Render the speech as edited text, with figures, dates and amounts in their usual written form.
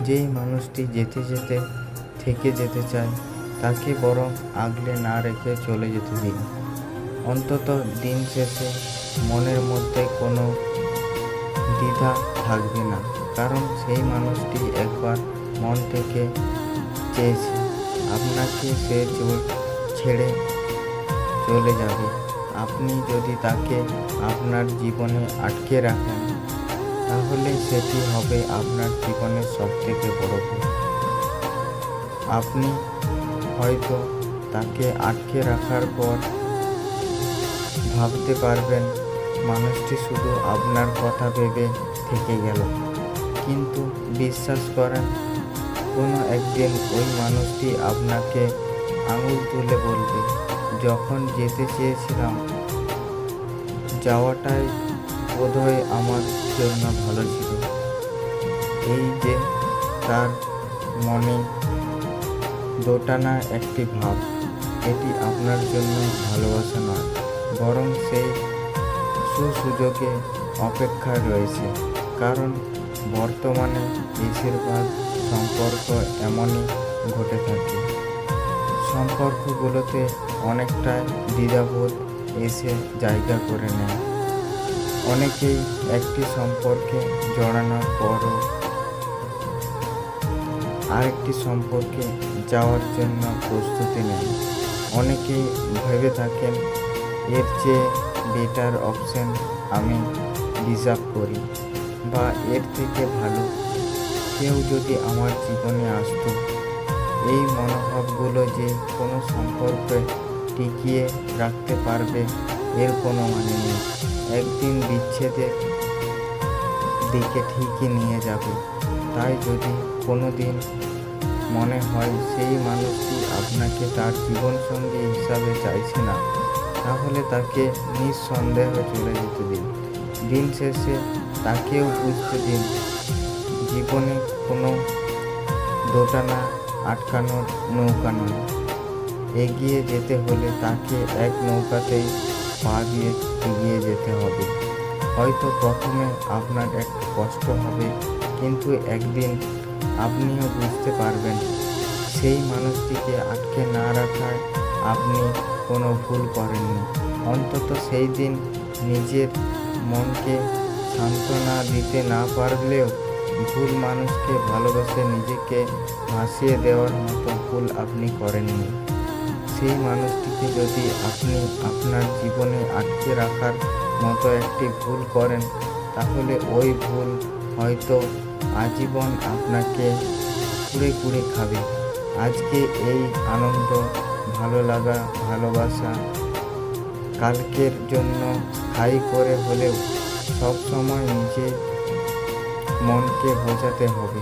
যেই মানুষটি যেতে যেতে থেকে যেতে চায় তাকে বরং আগলে না রেখে চলে যেতে দিন। অন্তত দিন শেষে মনের মধ্যে কোনো দ্বিধা থাকবে না, কারণ সেই মানুষটি একবার মন থেকে চেয়েছে আপনাকে, সে ছেড়ে চলে যাবে। আপনি যদি তাকে আপনার জীবনে আটকে রাখেন তাহলে সেটি হবে আপনার জীবনের সবথেকে বড় ভুল। আপনি হয়তো তাকে আটকে রাখার পর ভাবতে পারবেন মানুষটি শুধু আপনার কথা ভেবে থেকে গেল, কিন্তু বিশ্বাস করেন কোনো একদিন ওই মানুষটি আপনাকে আঙুল তুলে বলবে, যখন যেতে চেয়েছিলাম যাওয়াটাই বোধহয় আমার জন্য ভালো ছিল। এই যে তার মনে দোটানা একটি ভাব, এটি আপনার জন্য ভালোবাসা নয়, বরং সেই সুযোগে অপেক্ষা রয়েছে। কারণ বর্তমানে বেশিরভাগ সম্পর্ক এমনই ঘটে থাকে। সম্পর্কগুলোতে অনেকটাই দ্বিধাবোধ এসে জায়গা করে নেয়। অনেকেই একটি সম্পর্কে জড়ানোর পরও আরেকটি সম্পর্কে যাওয়ার জন্য প্রস্তুতি নেন। অনেকেই ভেবে থাকেন এর চেয়ে বেটার অপশন আমি ডিজার্ভ করি, বা এর থেকে ভালো কেউ যদি আমার জীবনে আসতো। এই মনোভাবগুলো যে কোনো সম্পর্কে টিকিয়ে রাখতে পারবে এর কোনো মানে নেই, একদিন বিচ্ছেদের দিকে ঠিকই নিয়ে যাবে। তাই যদি কোনো দিন মনে হয় সেই মানুষটি আপনাকে তার জীবনসঙ্গী হিসাবে চাইছে না, তাহলে তাকে নিঃসন্দেহ চলে যেতে দিন। দিন শেষে তাকেও বুঝতে দিন জীবনে কোনো দোটানা আটকানোর নৌকা নয়। এগিয়ে যেতে হলে তাকে এক নৌকাতেই পা দিয়ে এগিয়ে যেতে হবে। হয়তো প্রথমে আপনার একটু কষ্ট হবে, কিন্তু একদিন আপনিও বুঝতে পারবেন সেই মানুষটিকে আটকে না রাখায় আপনি কোনো ভুল করেননি। অন্তত সেই দিন নিজের মনকে সান্ত্বনা দিতে না পারলেও ভুল মানুষকে ভালোবেসে নিজেকে ভাসিয়ে দেওয়ার মতো ভুল আপনি করেননি। সেই মানুষটিকে যদি আপনি আপনার জীবনে আটকে রাখার মতো একটি ভুল করেন, তাহলে ওই ভুল হয়তো আজীবন আপনাকে কুড়ে কুড়ে খাবে। আজকে এই আনন্দ, ভালো লাগা, ভালোবাসা কালকের জন্য স্থায়ী করে হলেও সব সময় নিজের মনকে বোঝাতে হবে